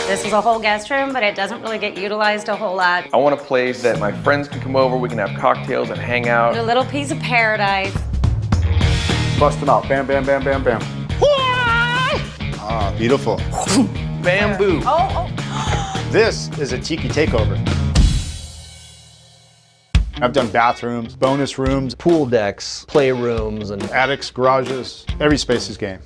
This is a whole guest room, but it doesn't really get utilized a whole lot. I want a place that my friends can come over, we can have cocktails and hang out. A little piece of paradise. Bust them out. Bam, bam, bam, bam, bam. Ah, beautiful. Bamboo. This is a Tiki takeover. I've done bathrooms, bonus rooms, Pool decks, playrooms, and attics, garages. Every space is game.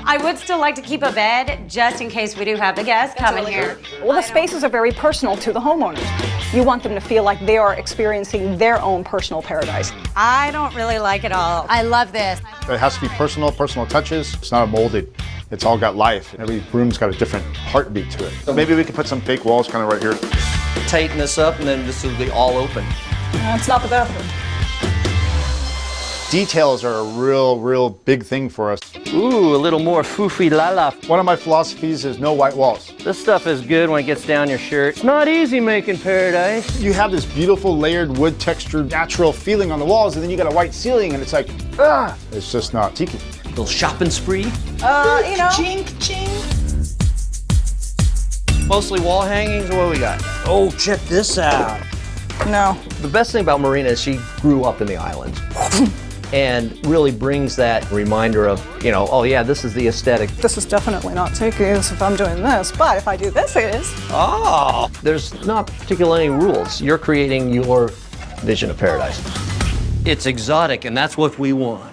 I would still like to keep a bed just in case we do have the guests coming here. Well, the spaces are very personal to the homeowners. You want them to feel like they are experiencing their own personal paradise. I don't really like it all. I love this. It has to be personal touches. It's not molded. It's all got life. Every room's got a different heartbeat to it. So maybe we could put some fake walls kind of right here. tighten this up, and then this will be all open. It's not the bathroom. Details are a real big thing for us. Ooh, a little more foofy la-la. One of my philosophies is no white walls. This stuff is good when it gets down your shirt. It's not easy making paradise. You have this beautiful layered wood textured natural feeling on the walls, and then you got a white ceiling, and it's like, ah! It's just not Tiki. Little shopping spree. You know. Chink, chink. Mostly wall hangings, or what we got? Oh, check this out. No. The best thing about Marina is she grew up in the islands. And really brings that reminder of, you know, oh yeah, this is the aesthetic. This is definitely not Tiki if I'm doing this, but if I do this, it is. Oh, there's not particularly any rules. You're creating your vision of paradise. It's exotic, and that's what we want.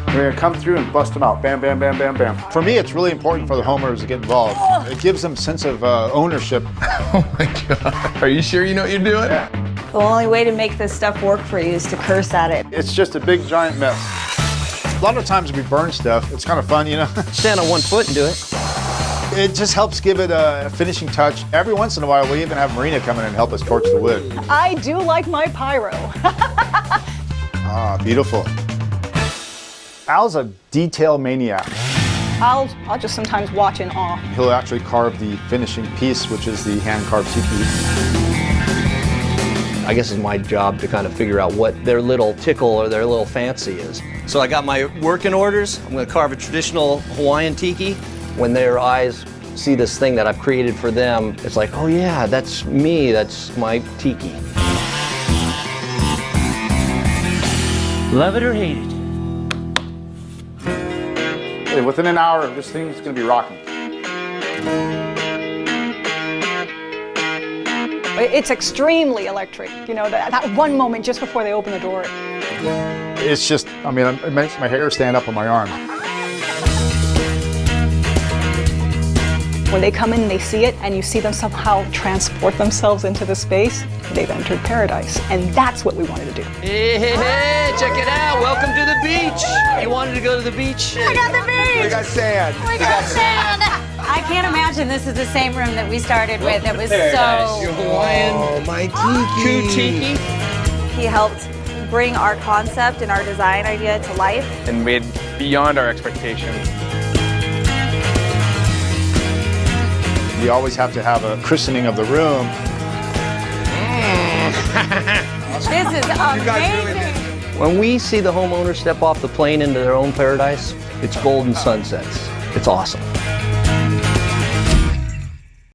We're gonna come through and bust them out. Bam, bam, bam, bam, bam. For me, it's really important for the homeowners to get involved. It gives them a sense of ownership. Oh my God. Are you sure you know what you're doing? Yeah. The only way to make this stuff work for you is to curse at it. It's just a big, giant mess. A lot of times we burn stuff. It's kind of fun, you know? Stand on one foot and do it. It just helps give it a finishing touch. Every once in a while, we even have Marina come in and help us torch the wood. I do like my pyro. Ah, beautiful. Al's a detail maniac. I'll just sometimes watch in awe. He'll actually carve the finishing piece, which is the hand-carved Tiki. I guess it's my job to kind of figure out what their little tickle or their little fancy is. So I got my working orders. I'm going to carve a traditional Hawaiian tiki. When their eyes see this thing that I've created for them, it's like, oh yeah, that's me, that's my tiki. Love it or hate it. Within an hour, this thing's going to be rocking. It's extremely electric, you know, that one moment just before they open the door. It's just, I mean, it makes my hair stand up on my arm. When they come in and they see it, and you see them somehow transport themselves into the space, they've entered paradise. And that's what we wanted to do. Hey, hey, hey, check it out. Welcome to the beach. You wanted to go to the beach? I got the beach! We got sand. We got sand! I can't imagine this is the same room that we started with. It was so... Your Hawaiian. Oh, my Cute tiki. He helped bring our concept and our design idea to life. And made beyond our expectations. You always have to have a christening of the room. This is amazing! When we see the homeowners step off the plane into their own paradise, it's golden sunsets. It's awesome.